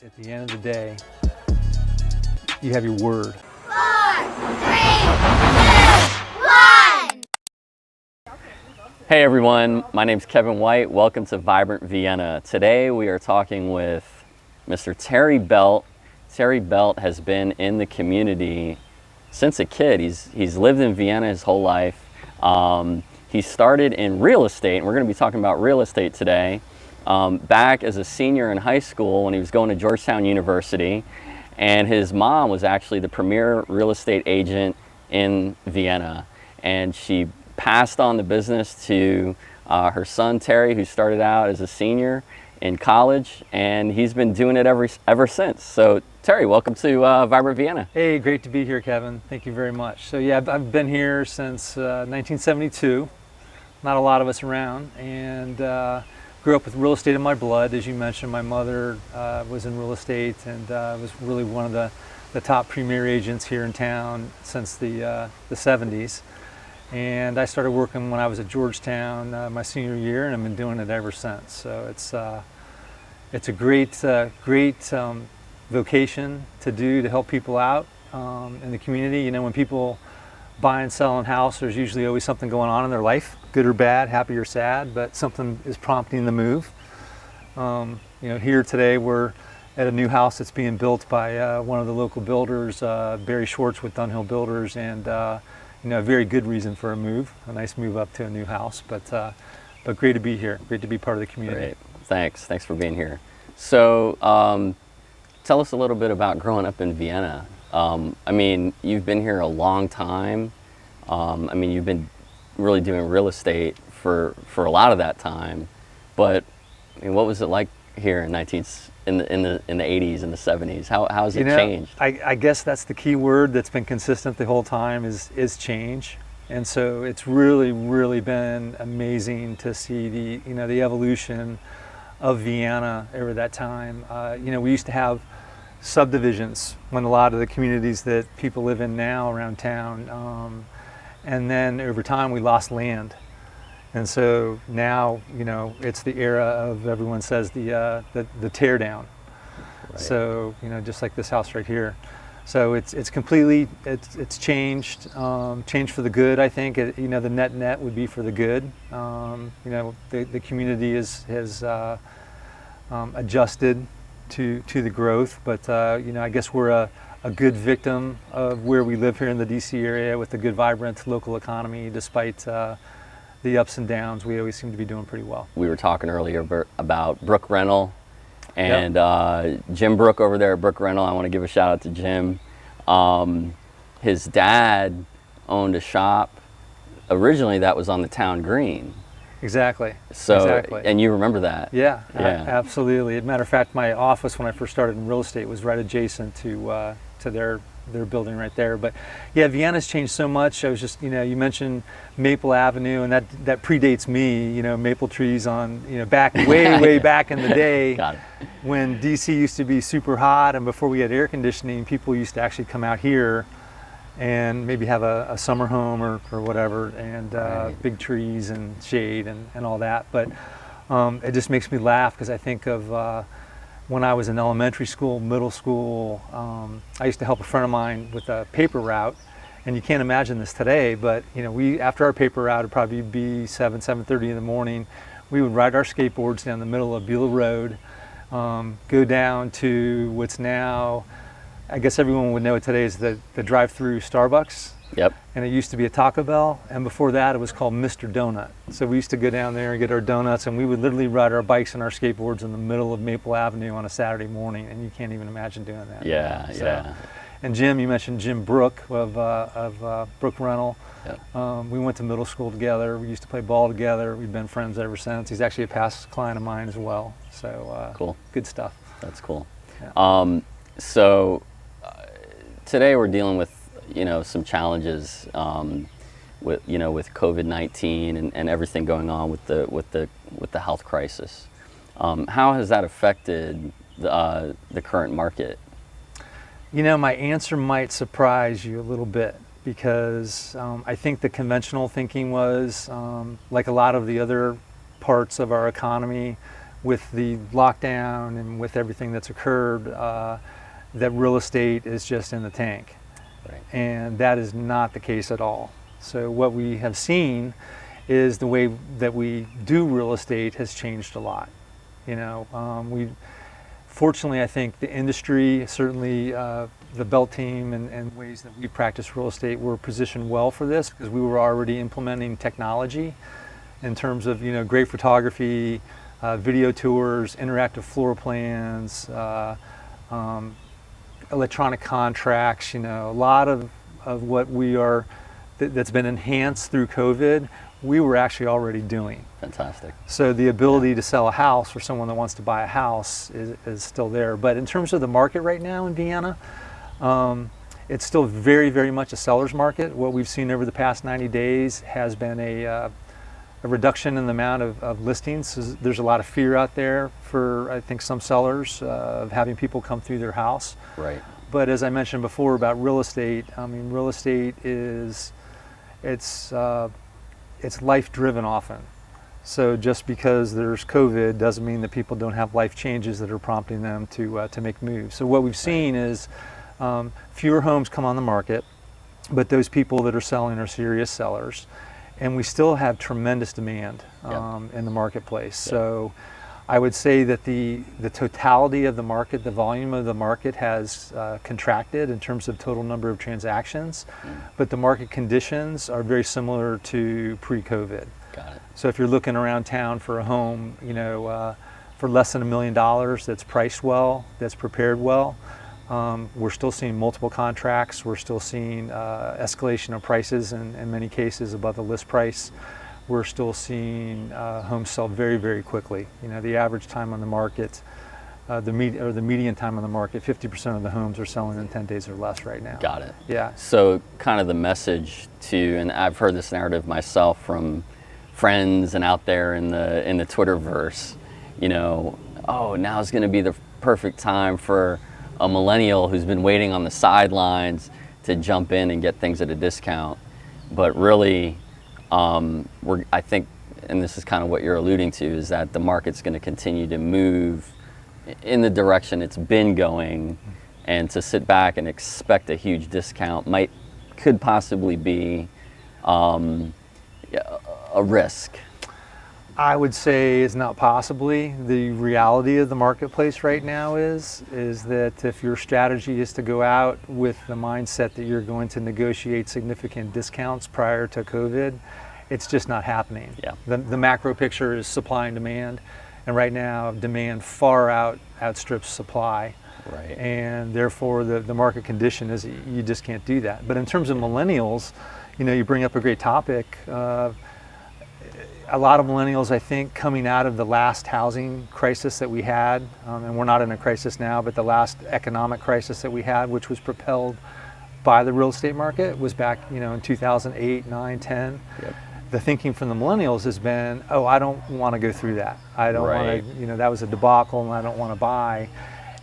At the end of the day, you have your word. 4, 3, 2, 1. Hey everyone, my name's Kevin White. Welcome to Vibrant Vienna. Today we are talking with Mr. Terry Belt. Terry Belt has been in the community since a kid. He's lived in Vienna his whole life. He started in real estate, and we're going to be talking about real estate today. Back as a senior in high school when he was going to Georgetown University, and his mom was actually the premier real estate agent in Vienna, and she passed on the business to her son Terry, who started out as a senior in college, and he's been doing it ever since. So Terry, welcome to Vibrant Vienna. Hey, great to be here, Kevin. Thank you very much. So yeah, I've been here since 1972. Not a lot of us around, and grew up with real estate in my blood. As you mentioned, my mother was in real estate and was really one of the top premier agents here in town since the 70s. And I started working when I was at Georgetown my senior year, and I've been doing it ever since. So it's a great vocation to do, to help people out in the community. You know, when people buy and sell a house, there's usually always something going on in their life, good or bad, happy or sad, but something is prompting the move. You know, here today we're at a new house that's being built by one of the local builders, Barry Schwartz with Dunhill Builders, and you know, a very good reason for a move, a nice move up to a new house, but great to be here, great to be part of the community. Great, thanks for being here. So tell us a little bit about growing up in Vienna. I mean, you've been here a long time. I mean, you've been really doing real estate for a lot of that time. But I mean, what was it like here in the 80s and the 70s? How has it changed? I guess that's the key word that's been consistent the whole time is change. And so it's really been amazing to see the evolution of Vienna over that time. You know, we used to have subdivisions when a lot of the communities that people live in now around town, and then over time we lost land, and so now, you know, it's the era of, everyone says, the tear down. Right. So, you know, just like this house right here, so it's completely changed for the good. I think you know, the net would be for the good. You know, the community has adjusted to the growth, but you know, I guess we're a good victim of where we live here in the DC area with a good, vibrant local economy. Despite the ups and downs, we always seem to be doing pretty well. We were talking earlier about Brook Rental, and Jim Brook over there at Brook Rental. I want to give a shout out to Jim. His dad owned a shop originally that was on the town green. Exactly. So, exactly. And you remember that? Yeah. Absolutely. As a matter of fact, my office when I first started in real estate was right adjacent to their building right there. But yeah, Vienna's changed so much. I was just, you know, you mentioned Maple Avenue, and that predates me. You know, maple trees on, you know, back way back in the day. Got it. When DC used to be super hot, and before we had air conditioning, people used to actually come out here and maybe have a summer home or whatever, and Right. big trees and shade and all that. But it just makes me laugh because I think of when I was in elementary school, middle school. I used to help a friend of mine with a paper route, and you can't imagine this today, but you know, after our paper route, it'd probably be 7:30 in the morning, we would ride our skateboards down the middle of Beulah Road, go down to what's now, I guess everyone would know it today, is the drive-through Starbucks. Yep. And it used to be a Taco Bell, and before that it was called Mr. Donut. So we used to go down there and get our donuts, and we would literally ride our bikes and our skateboards in the middle of Maple Avenue on a Saturday morning, and you can't even imagine doing that. Yeah, So, yeah. And Jim, you mentioned Jim Brook of Brook Rental. Yep. We went to middle school together. We used to play ball together. We've been friends ever since. He's actually a past client of mine as well. So Cool. Good stuff. That's cool. Yeah. So today we're dealing with, you know, some challenges with COVID-19 and everything going on with the health crisis. How has that affected the current market? You know, my answer might surprise you a little bit, because I think the conventional thinking was, like a lot of the other parts of our economy, with the lockdown and with everything that's occurred, that real estate is just in the tank. Right. And that is not the case at all. So what we have seen is the way that we do real estate has changed a lot. Fortunately, I think the industry, certainly the Belt team and ways that we practice real estate, were positioned well for this because we were already implementing technology in terms of great photography, video tours, interactive floor plans, electronic contracts. A lot of what we are that's been enhanced through COVID, we were actually already doing. Fantastic. So the ability to sell a house for someone that wants to buy a house is still there. But in terms of the market right now in Vienna, it's still very, very much a seller's market. What we've seen over the past 90 days has been a reduction in the amount of listings. There's a lot of fear out there for, I think, some sellers of having people come through their house. Right. But as I mentioned before about real estate, real estate it's life-driven often. So just because there's COVID doesn't mean that people don't have life changes that are prompting them to make moves. So what we've seen is fewer homes come on the market, but those people that are selling are serious sellers. And we still have tremendous demand in the marketplace. Yeah. So I would say that the totality of the market, the volume of the market has contracted in terms of total number of transactions, but the market conditions are very similar to pre-COVID. Got it. So if you're looking around town for a home, for less than $1 million, that's priced well, that's prepared well, we're still seeing multiple contracts. We're still seeing escalation of prices in many cases above the list price. We're still seeing homes sell very, very quickly. The average time on the market, the median time on the market, 50% of the homes are selling in 10 days or less right now. Got it. Yeah. So kind of the message and I've heard this narrative myself from friends and out there in the Twitterverse, now's going to be the perfect time for a millennial who's been waiting on the sidelines to jump in and get things at a discount. But really, I think, and this is kind of what you're alluding to, is that the market's going to continue to move in the direction it's been going, and to sit back and expect a huge discount could possibly be a risk. I would say it's not possibly. The reality of the marketplace right now is that if your strategy is to go out with the mindset that you're going to negotiate significant discounts prior to COVID, it's just not happening. Yeah. The macro picture is supply and demand, and right now demand far outstrips supply. Right. And therefore the market condition is you just can't do that. But in terms of millennials, you bring up a great topic. A lot of millennials, I think, coming out of the last housing crisis that we had, and we're not in a crisis now, but the last economic crisis that we had, which was propelled by the real estate market, was back, in 2008, 9, 10. Yep. The thinking from the millennials has been, I don't want to go through that. I don't Right. want to, that was a debacle and I don't want to buy.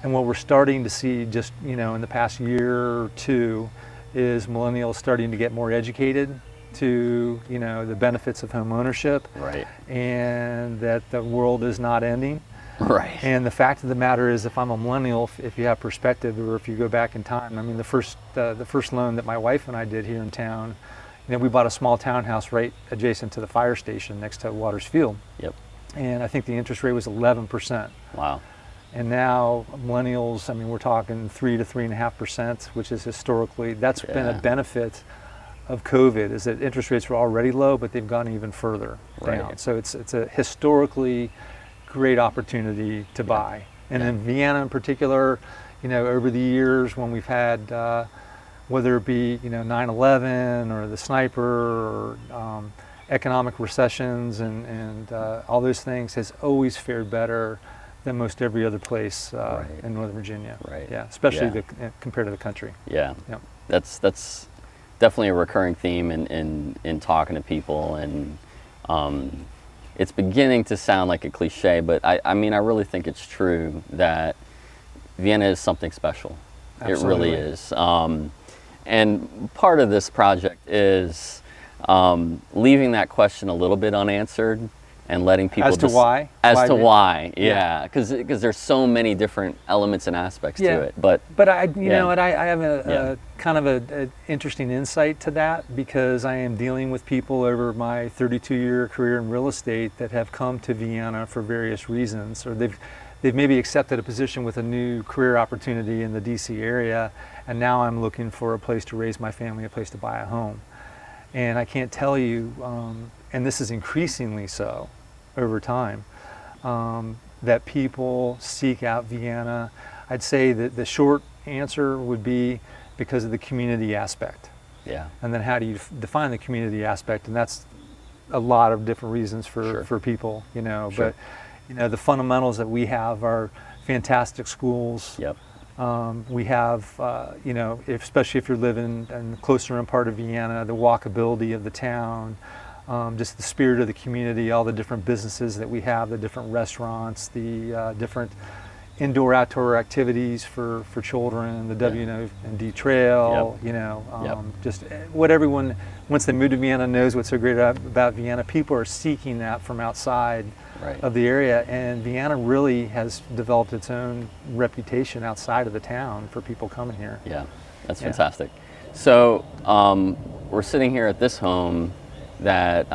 And what we're starting to see just, in the past year or two is millennials starting to get more educated to the benefits of home ownership, Right. and that the world is not ending. Right. And the fact of the matter is, if I'm a millennial, if you have perspective, or if you go back in time, the first loan that my wife and I did here in town, we bought a small townhouse right adjacent to the fire station next to Waters Field. Yep. And I think the interest rate was 11%. Wow. And now millennials, we're talking 3 to 3.5%, which is historically, that's been a benefit of COVID, is that interest rates were already low, but they've gone even further down. Right. So it's a historically great opportunity to buy. And in Vienna in particular, over the years when we've had, whether it be 9/11 or the sniper or economic recessions and all those things, has always fared better than most every other place in Northern Virginia. Right. Yeah, especially compared to the country. Yeah. Yep. That's definitely a recurring theme in talking to people, and it's beginning to sound like a cliche, but I really think it's true that Vienna is something special. Absolutely. It really is. And part of this project is leaving that question a little bit unanswered and letting people As to why? Why, Yeah. yeah, because there's so many different elements and aspects to it. But you know what, I have a kind of a interesting insight to that, because I am dealing with people over my 32-year career in real estate that have come to Vienna for various reasons, or they've maybe accepted a position with a new career opportunity in the DC area, and now I'm looking for a place to raise my family, a place to buy a home. And I can't tell you, and this is increasingly so over time, that people seek out Vienna. I'd say that the short answer would be because of the community aspect. Yeah. And then how do you define the community aspect? And that's a lot of different reasons for people, you know. Sure. But you know, the fundamentals that we have are fantastic schools. Yep. We have, you know, especially if you're living in the closer in part of Vienna, the walkability of the town, just the spirit of the community, all the different businesses that we have, the different restaurants, the different indoor-outdoor activities for children, the W&D Trail, you know, just what everyone, once they move to Vienna, knows what's so great about Vienna. People are seeking that from outside of the area, and Vienna really has developed its own reputation outside of the town for people coming here. Yeah, that's fantastic. So we're sitting here at this home that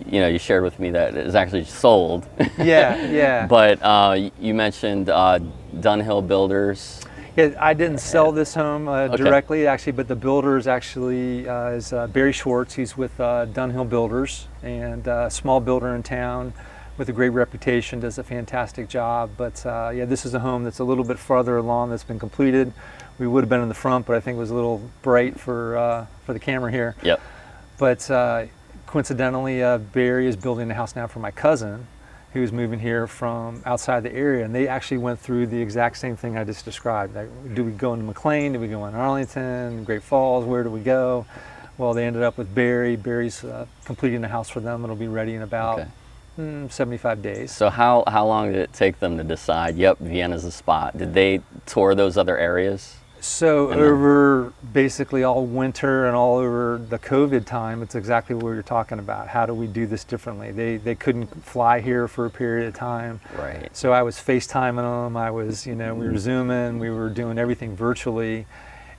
you know, you shared with me that is actually sold. Yeah. But you mentioned Dunhill Builders. Yeah, I didn't sell this home directly, actually, but the builder is actually is Barry Schwartz. He's with Dunhill Builders, and a small builder in town with a great reputation, does a fantastic job. But yeah, this is a home that's a little bit farther along, that's been completed. We would have been in the front, but I think it was a little bright for the camera here. Yep. But coincidentally, Barry is building a house now for my cousin, who was moving here from outside the area, and they actually went through the exact same thing I just described. Like, do we go into McLean? Do we go in Arlington, Great Falls? Where do we go? Well, they ended up with Barry. Barry's completing the house for them. It'll be ready in about 75 days. So how long did it take them to decide, yep, Vienna's the spot? Did they tour those other areas? So over basically all winter and all over the COVID time, it's exactly what you're talking about. How do we do this differently? They couldn't fly here for a period of time. Right. So I was FaceTiming them. I was, you know, we were Zooming. We were doing everything virtually,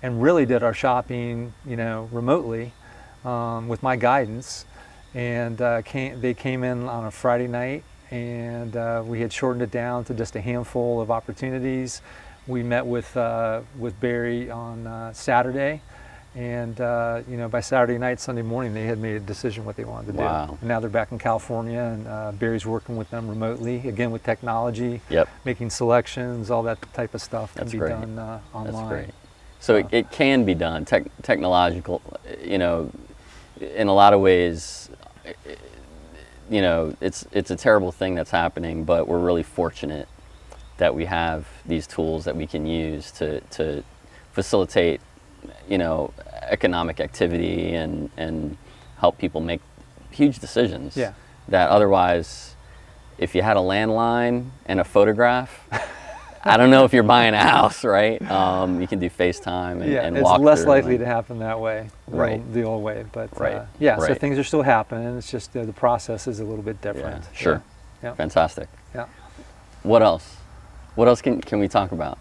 and really did our shopping, you know, remotely with my guidance. And they came in on a Friday night, and we had shortened it down to just a handful of opportunities. We met with Barry on Saturday, and you know, by Saturday night, Sunday morning, they had made a decision what they wanted to do. And now they're back in California, and Barry's working with them remotely, again with technology, making selections, all that type of stuff can be done online. That's great. So it can be done, technological, you know, in a lot of ways. You know, it's a terrible thing that's happening, but we're really fortunate that we have these tools that we can use to facilitate, you know, economic activity and help people make huge decisions. Yeah. That otherwise, if you had a landline and a photograph, I don't know if you're buying a house, right? You can do FaceTime and it's walk less through likely to happen that way, the old way. But so things are still happening. It's just the process is a little bit different. Yeah, sure. Yeah. Fantastic. Yeah. What else? What else can we talk about?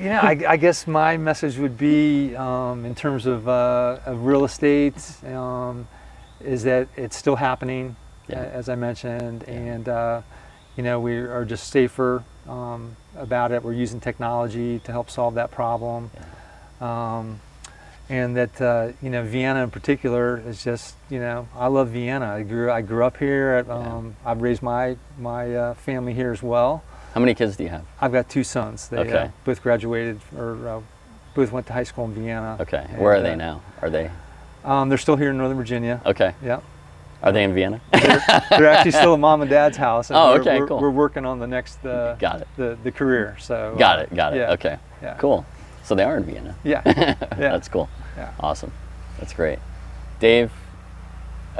You know, I guess my message would be, in terms of real estate, is that it's still happening, as I mentioned, and you know, we are just safer about it. We're using technology to help solve that problem, and that you know, Vienna in particular is just, you know, I love Vienna. I grew up here. I've raised my family here as well. How many kids do you have? I've got two sons. They both graduated, or both went to high school in Vienna. Okay. And, where are they now? Are they? They're still here in Northern Virginia. Okay. Yeah. Are they in Vienna? They're actually still at mom and dad's house. And Cool. We're working on the next the career. So got it. Yeah. Okay. Yeah. Cool. So they are in Vienna. Yeah. That's cool. Yeah. Awesome. That's great. Dave.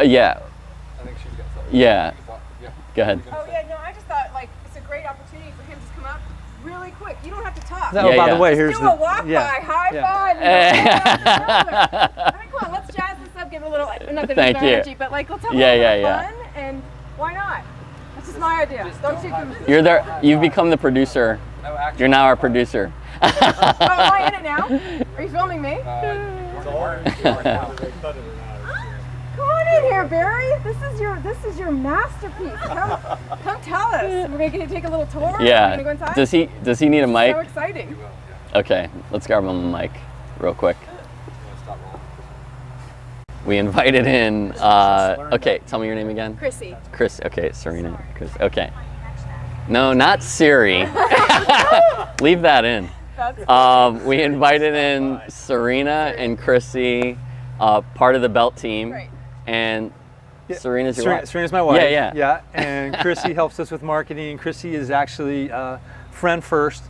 Yeah. I think she's got something. Yeah. Go ahead. Oh yeah, no, I just thought like it's a great opportunity for him to come up really quick. You don't have to talk. No, by the way, here's just do a walk by, high five. I mean, come on, let's jazz this up, give it a little, not that Thank it's you. energy, but like let's have a little bit of fun. and why not? That's just my idea. Don't take them. You're there. You've become the producer. You're now our producer. Oh, am I in it now? Are you filming me? Come on in here, Barry. This is your masterpiece. Come tell us. We're gonna take a little tour. Yeah. We're gonna go inside. Does he need a mic? So exciting. Okay, let's grab him a mic real quick. We invited in, okay, tell me your name again. Chrissy. Chris, okay, Serena, Chris, okay. No, not Siri. Leave that in. We invited in Serena and Chrissy, part of the Belt team. Right. And Serena's your wife. Serena's my wife. Yeah. And Chrissy helps us with marketing. Chrissy is actually friend first.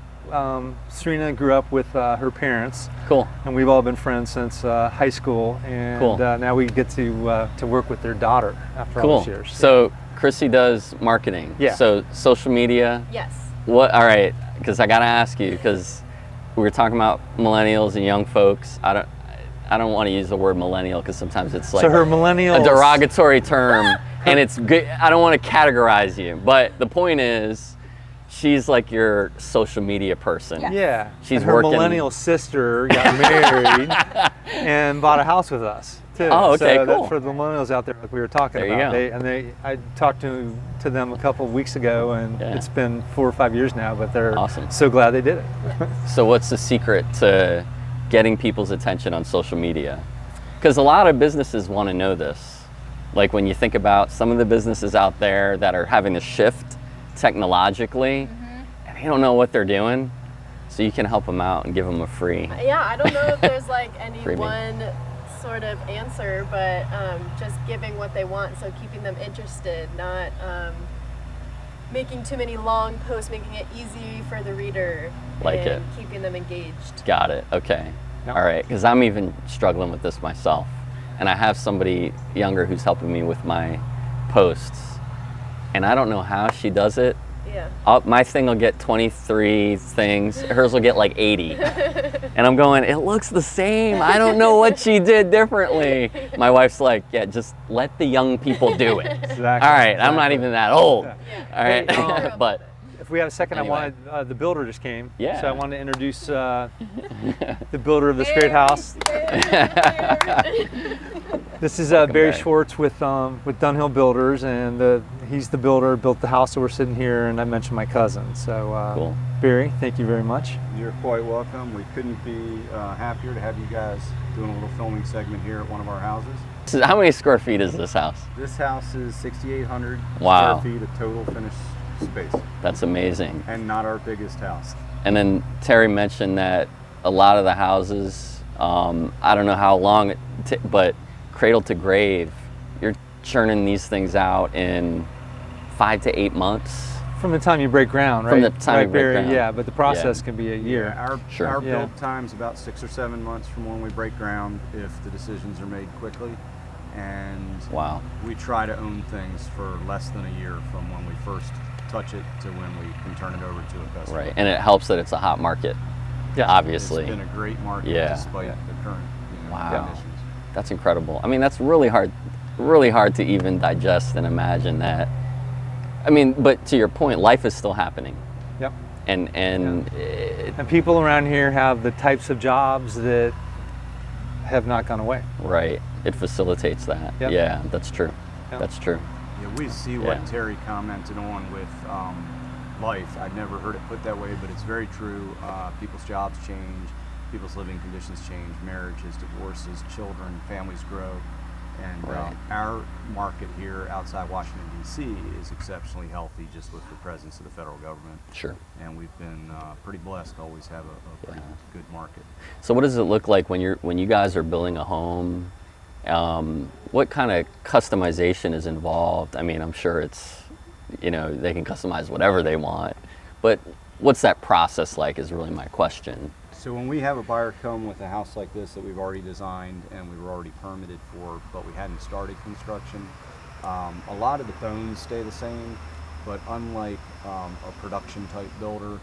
Serena grew up with her parents. Cool. And we've all been friends since high school. And cool. Now we get to work with their daughter after all these years. So Chrissy does marketing. Yeah. So social media. Yes. What? All right. Because I gotta ask you, because we were talking about millennials and young folks. I don't want to use the word millennial because sometimes it's like so her millennials, a derogatory term, and it's good. I don't want to categorize you, but the point is, she's like your social media person. Yeah. She's and her working. millennial sister got married and bought a house with us too. Oh, okay, so cool. For the millennials out there, like we were talking There you about, go. I talked to them a couple of weeks ago, and Yeah. it's been 4 or 5 years now, but they're Awesome. so glad they did it. So what's the secret to getting people's attention on social media? Because a lot of businesses want to know this. Like when you think about some of the businesses out there that are having to shift technologically, and they don't know what they're doing, so you can help them out and give them a free. Yeah, I don't know if there's like any Freebie. one sort of answer, but just giving what they want, so keeping them interested, not making too many long posts, making it easy for the reader, Like and it. keeping them engaged. Got it. Okay. Yep. All right. Because I'm even struggling with this myself, and I have somebody younger who's helping me with my posts, and I don't know how she does it. Yeah. My thing will get 23 things. Hers will get like 80. And I'm going, it looks the same. I don't know what she did differently. My wife's like, yeah, just let the young people do it. Exactly. All right. I'm not even that old. Yeah. All right. Hey, But if we have a second, Anyway. I wanted the builder just came. Yeah. So I wanted to introduce the builder of this great house. This is Barry Barry. Schwartz with Dunhill Builders, and he's the builder, built the house that we're sitting here, and I mentioned my cousin. So Cool. Barry, thank you very much. You're quite welcome. We couldn't be happier to have you guys doing a little filming segment here at one of our houses. so how many square feet is this house? This house is 6,800 Wow. square feet of total finished space, That's amazing. and not our biggest house. And then Terry mentioned that a lot of the houses, I don't know how long, but cradle to grave, you're churning these things out in 5 to 8 months. From the time you break ground, right? From the time right, you break Barry? ground. Yeah, but the process can be a year. Our, Sure. our Yeah. build time's about 6 or 7 months from when we break ground if the decisions are made quickly. And Wow. we try to own things for less than a year from when we first touch it to when we can turn it over to a customer. Right. And it helps that it's a hot market. Yeah. Obviously. It's been a great market Yeah. despite the current Wow. conditions. That's incredible. I mean, that's really hard to even digest and imagine that. I mean, but to your point, life is still happening. Yep. And And people around here have the types of jobs that have not gone away. right, it facilitates that. Yep. Yeah, that's true. Yep. That's true. Yeah, we see Yeah. what Terry commented on with life. I'd never heard it put that way, but it's very true. People's jobs change, people's living conditions change, marriages, divorces, children, families grow. And Right. our market here outside Washington, D.C. is exceptionally healthy just with the presence of the federal government. Sure. And we've been pretty blessed to always have a pretty good market. So what does it look like when you guys are building a home? What kind of customization is involved? I mean, I'm sure it's, they can customize whatever they want, but what's that process like is really my question. So when we have a buyer come with a house like this that we've already designed and we were already permitted for, but we hadn't started construction, a lot of the bones stay the same, but unlike a production type builder,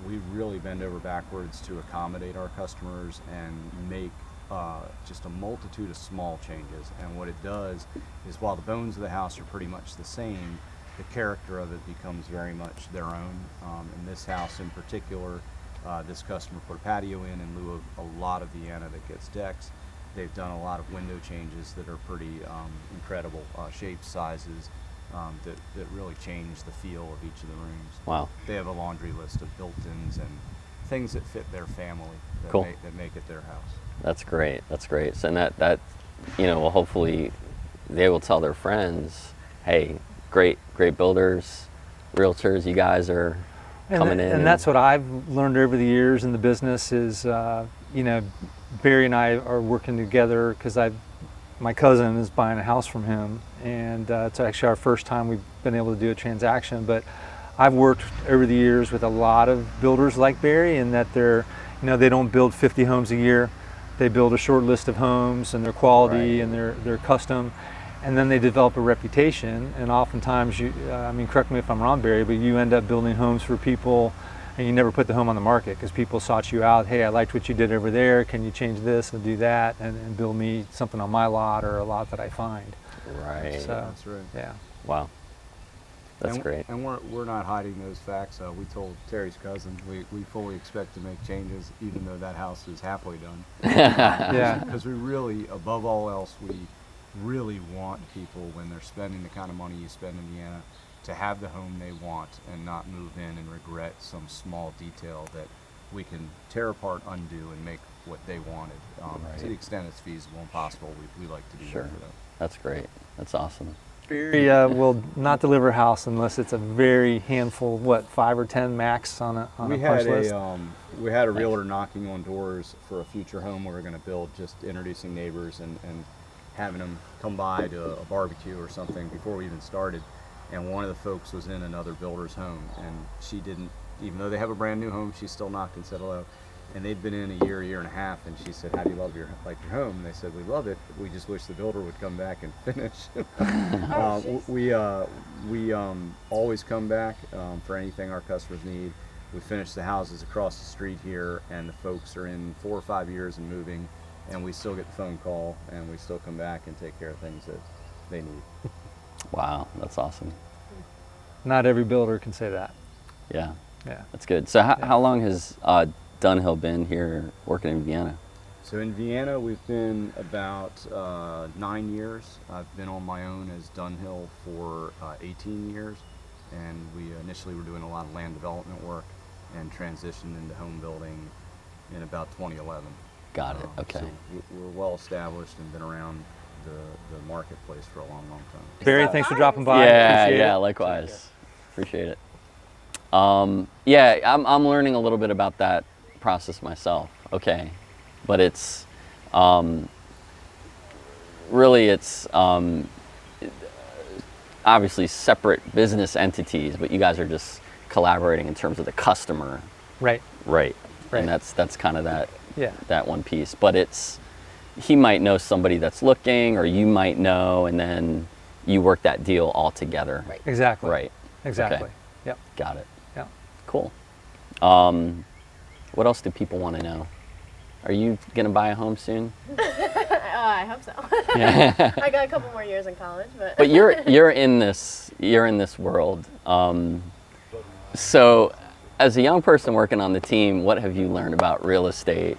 we really bend over backwards to accommodate our customers and make just a multitude of small changes. And what it does is, while the bones of the house are pretty much the same, the character of it becomes very much their own. In this house in particular, this customer put a patio in lieu of a lot of Vienna that gets decks. They've done a lot of window changes that are pretty incredible, shapes, sizes, that really change the feel of each of the rooms. Wow. They have a laundry list of built-ins and things that fit their family, that, Cool. that make it their house. That's great. That's great. So, and that will hopefully they will tell their friends, hey, great builders, realtors, you guys are coming in. And that's what I've learned over the years in the business is, Barry and I are working together because my cousin is buying a house from him, and it's actually our first time we've been able to do a transaction. But I've worked over the years with a lot of builders like Barry, in that they don't build 50 homes a year. They build a short list of homes, and they're quality, Right. and they're custom, and then they develop a reputation. And oftentimes, correct me if I'm wrong, Barry, but you end up building homes for people, and you never put the home on the market because people sought you out. Hey, I liked what you did over there. Can you change this and do that, and build me something on my lot or a lot that I find? Right. So, That's right. yeah. Wow. That's and, great. And we're not hiding those facts. We told Terry's cousin we fully expect to make changes, even though that house is halfway done. Yeah. Because we really, above all else, we really want people, when they're spending the kind of money you spend in Vienna, to have the home they want and not move in and regret some small detail that we can tear apart, undo, and make what they wanted. To the extent it's feasible and possible, we like to do Sure. that for them. That's great. That's awesome. Barry will not deliver a house unless it's a very handful, 5 or 10 max on a We punch had list. we had a realtor knocking on doors for a future home we were going to build, just introducing neighbors and having them come by to a barbecue or something before we even started. And one of the folks was in another builder's home, and she didn't, even though they have a brand new home, she still knocked and said hello. And they'd been in a year and a half, and she said, "How do you like your home?" And they said, "We love it. We just wish the builder would come back and finish." We always come back for anything our customers need. We finish the houses across the street here, and the folks are in 4 or 5 years and moving, and we still get the phone call, and we still come back and take care of things that they need. Wow. That's awesome. Not every builder can say that. Yeah. Yeah. That's good. So how long has Dunhill been here working in Vienna? So in Vienna, we've been about 9 years. I've been on my own as Dunhill for 18 years, and we initially were doing a lot of land development work and transitioned into home building in about 2011. Got it. Okay. So we're well established and been around the marketplace for a long, long time. Barry, thanks for dropping by. Yeah, Appreciate yeah, it. likewise. Appreciate it. I'm learning a little bit about that process myself. Okay, but it's obviously separate business entities, but you guys are just collaborating in terms of the customer. Right. Right. Right. And that's kind of that Yeah. that one piece. But he might know somebody that's looking, or you might know, and then you work that deal all together. Right. Exactly. Right. Exactly. Okay. Yep. Got it. Yeah. Cool. What else do people want to know? Are you gonna buy a home soon? I hope so. Yeah. I got a couple more years in college, but. But you're in this world. So, as a young person working on the team, what have you learned about real estate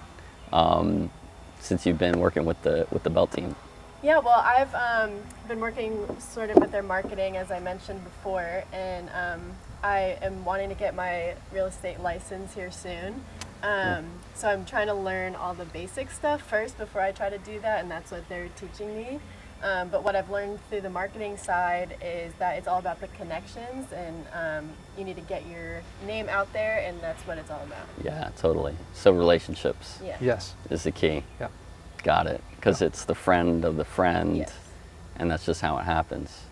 since you've been working with the Belt team? Yeah, well, I've been working sort of with their marketing, as I mentioned before, and I am wanting to get my real estate license here soon. So I'm trying to learn all the basic stuff first before I try to do that, and that's what they're teaching me. But what I've learned through the marketing side is that it's all about the connections, and you need to get your name out there, and that's what it's all about. Yeah, totally. So relationships Yeah. Yes. is the key. Yeah. Got it. Because it's the friend of the friend, Yes. and that's just how it happens.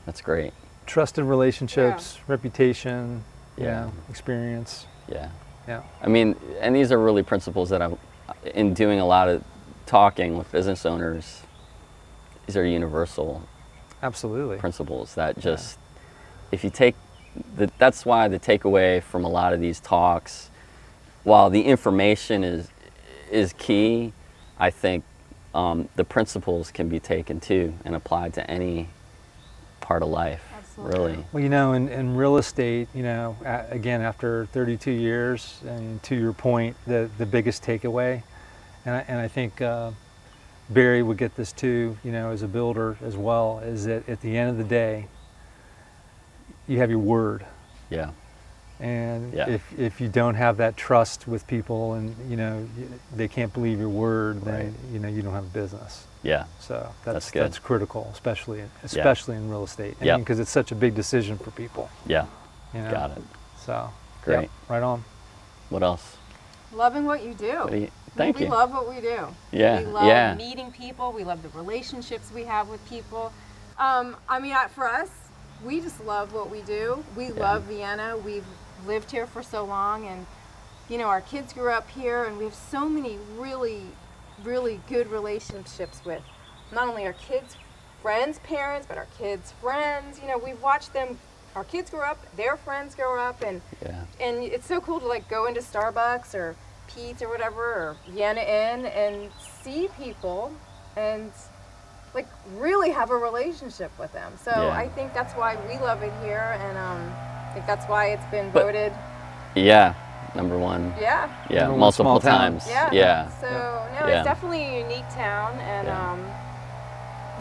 That's great. Trusted relationships, reputation, Yeah. experience. Yeah. Yeah. I mean, and these are really principles that in doing a lot of talking with business owners, these are universal Absolutely. principles that just, if you take, that's why the takeaway from a lot of these talks, while the information is key, I think the principles can be taken too and applied to any part of life. Absolutely. Really. Well, you know, in real estate, you know, again, after 32 years, and to your point, the biggest takeaway, and I think Barry would get this too, you know, as a builder as well, is that at the end of the day, you have your word. Yeah. And Yeah. if you don't have that trust with people, and you know they can't believe your word, then Right. you know you don't have a business. Yeah. So That's good. that's critical, especially in real estate. Yep. Because it's such a big decision for people. Yeah. You know? Got it. So Great. yep, right on. What else? Loving what you do. What do you- Thank we you. love what we do. Yeah, We love yeah. meeting people. We love the relationships we have with people. I mean, for us, we just love what we do. We love Vienna. We've lived here for so long, and you know, our kids grew up here, and we have so many really, really good relationships with not only our kids' friends' parents, but our kids' friends. You know, we've watched them. Our kids grow up, their friends grow up, and Yeah. it's so cool to like go into Starbucks or Pete's or whatever, or Vienna Inn, and see people and like really have a relationship with them. So Yeah. I think that's why we love it here, and I think that's why it's been But- voted. Yeah. Number one. Yeah. Yeah. Number one Multiple small town. times. Yeah. Yeah. So no, Yeah. it's definitely a unique town, and Yeah.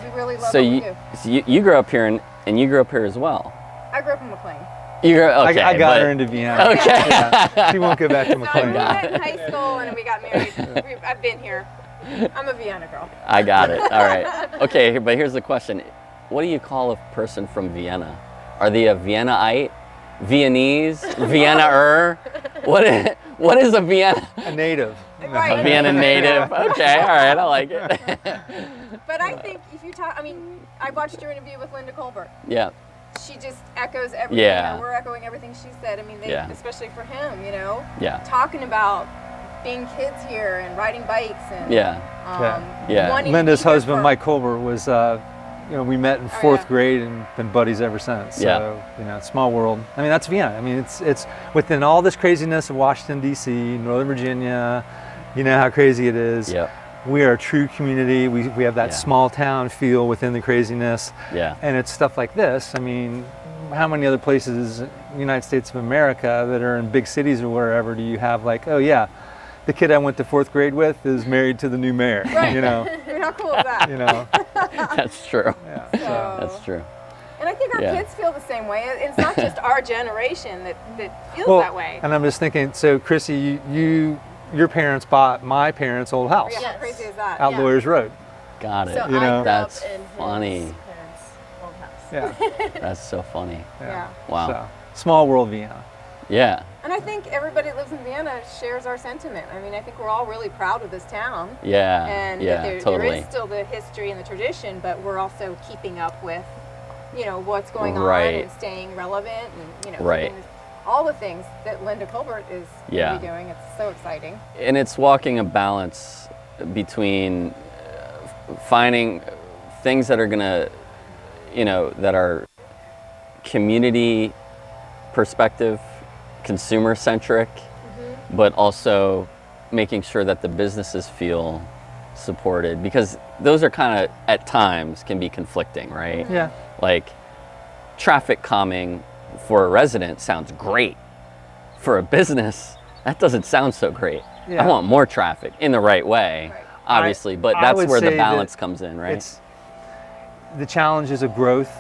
we really love So what we you, do. so you grew up here, and you grew up here as well. I grew up in McLean. You grew okay. I got but- her into Vienna. Okay. Yeah. She won't go back to So we McLean. met in high school, and we got married. I've been here. I'm a Vienna girl. I got it. All right. Okay, but here's the question: what do you call a person from Vienna? Are they a Viennaite, Viennese, Vienna-er? What is a Vienna? A native. Right. A Vienna native. Okay. All right. I like it. But I think if you talk, I mean, I watched your interview with Linda Colbert. Yeah. She just echoes everything. Yeah. Or we're echoing everything she said. I mean, Yeah. especially for him, you know, Yeah. talking about being kids here and riding bikes and Yeah. Yeah. wanting to Linda's be here husband, for- Mike Colbert, was, you know, we met in fourth yeah. grade and been buddies ever since. So, Yeah. you know, small world. I mean, that's Vienna. I mean, it's within all this craziness of Washington, D.C., Northern Virginia, you know how crazy it is. Yep. We are a true community. We have that Yeah. small town feel within the craziness. Yeah. And it's stuff like this. I mean, how many other places in the United States of America that are in big cities or wherever do you have like, oh yeah, the kid I went to fourth grade with is married to the new mayor, Right. you know, I mean, how cool is that? you know, That's true. yeah. So- That's true. And I think our Yeah. kids feel the same way. It's not just our generation that feels Well, that way. and I'm just thinking, so Chrissy, your parents bought my parents' old house Yeah, how Yes. crazy is that? out Yeah. Lawyers Road. Got it. So You I know. grew That's up in funny. his parents' old house. Yeah. That's so funny. Yeah. Wow. So, small world Vienna. Yeah. And I think everybody that lives in Vienna shares our sentiment. I mean, I think we're all really proud of this town. Yeah. And yeah. that there Totally. is still the history and the tradition, but we're also keeping up with, you know, what's going Right. on and staying relevant and, you know, Right. keeping all the things that Linda Colbert is Yeah. gonna be doing. It's so exciting. And it's walking a balance between finding things that are gonna, you know, that are community perspective, consumer centric, but also making sure that the businesses feel supported, because those are kind of at times can be conflicting, right? Yeah. Like traffic calming for a resident sounds great. For a business, that doesn't sound so great. Yeah. I want more traffic in the right way, Right. obviously, but I that's would where the say balance that comes in, right? It's the challenges of growth,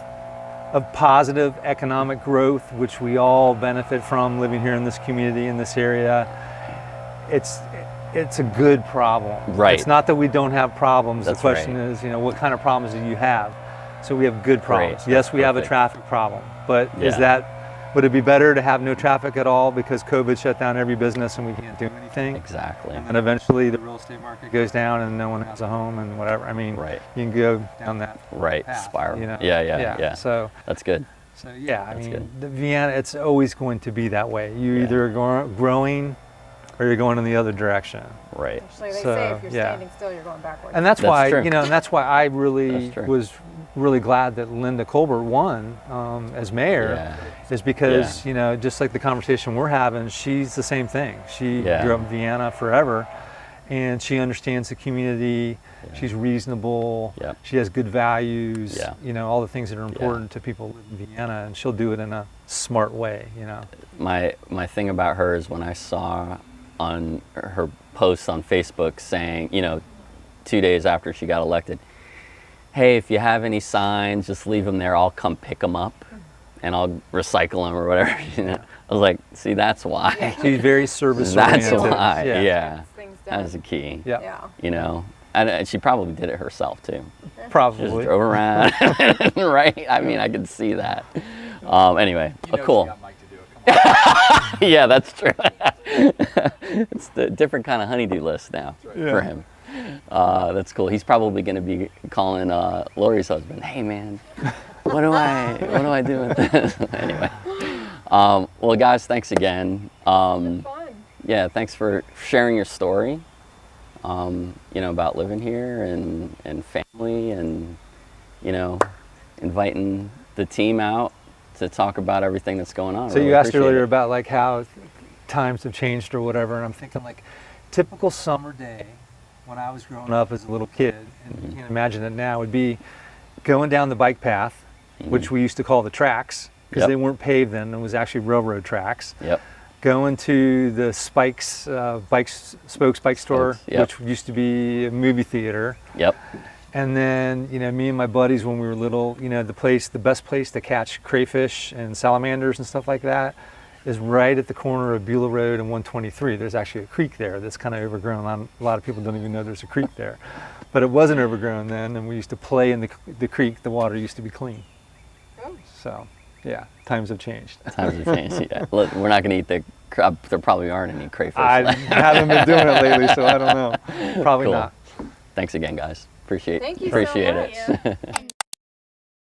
of positive economic growth, which we all benefit from living here in this community, in this area. It's a good problem. Right. It's not that we don't have problems. That's the question right. is, you know, what kind of problems do you have? So we have good problems. Great. Yes, That's we have a perfect. traffic problem, but is Yeah. that, would it be better to have no traffic at all because COVID shut down every business and we can't do anything? Exactly. And eventually the real estate market goes down and no one has a home and whatever. I mean, Right. you can go down that Right. path, Spiral. you know? Yeah. So That's good. yeah, I That's mean, good. the Vienna, it's always going to be that way. You Yeah. either are growing or you're going in the other direction. Right. Actually, they So, say if you're yeah. standing still, you're going backwards. And that's That's why, true. you know, and that's why I really That's true. was really glad that Linda Colbert won as mayor, Yeah. is because, you know, just like the conversation we're having, she's the same thing. She Yeah. grew up in Vienna forever. and she understands the community. Yeah. She's reasonable. Yep. She has good values. Yeah. You know, all the things that are important to people who live in Vienna, and she'll do it in a smart way. You know. My thing about her is when I saw on her posts on Facebook saying, you know, 2 days after she got elected, hey, if you have any signs, just leave them there. I'll come pick them up, and I'll recycle them or whatever. You know, I was like, see, that's why. She's very service That's oriented. why. Yeah. Yeah, Gets things done. that's the key. Yeah. Yeah. You know, and she probably did it herself too. Just Probably. drove around, right? I mean, I could see that. Anyway, cool. Yeah, that's true. It's the different kind of honeydew list now for him. That's cool. He's probably going to be calling Lori's husband. Hey, man, what do I do with this? Anyway, well, guys, thanks again. Fun. Yeah, thanks for sharing your story. You know, about living here and family, and you know, inviting the team out to talk about everything that's going on. So Really you asked appreciate earlier it. about like how times have changed or whatever, and I'm thinking like typical summer day when I was growing up as a little kid, and you can imagine it now, would be going down the bike path, which we used to call the tracks because Yep. they weren't paved then; it was actually railroad tracks. Yep. Going to the Spokes bike store, Yep. which used to be a movie theater. Yep. And then, you know, me and my buddies when we were little, you know, the best place to catch crayfish and salamanders and stuff like that is right at the corner of Beulah Road and 123. There's actually a creek there that's kind of overgrown. A lot of people don't even know there's a creek there. But it wasn't overgrown then, and we used to play in the creek. The water used to be clean. Oh. So, yeah, times have changed. Times have changed. Yeah. Look, we're not going to eat there probably aren't any crayfish I left. haven't been doing it lately, so I don't know. Probably Cool. not. Thanks again, guys. Thank you so appreciate much. it. And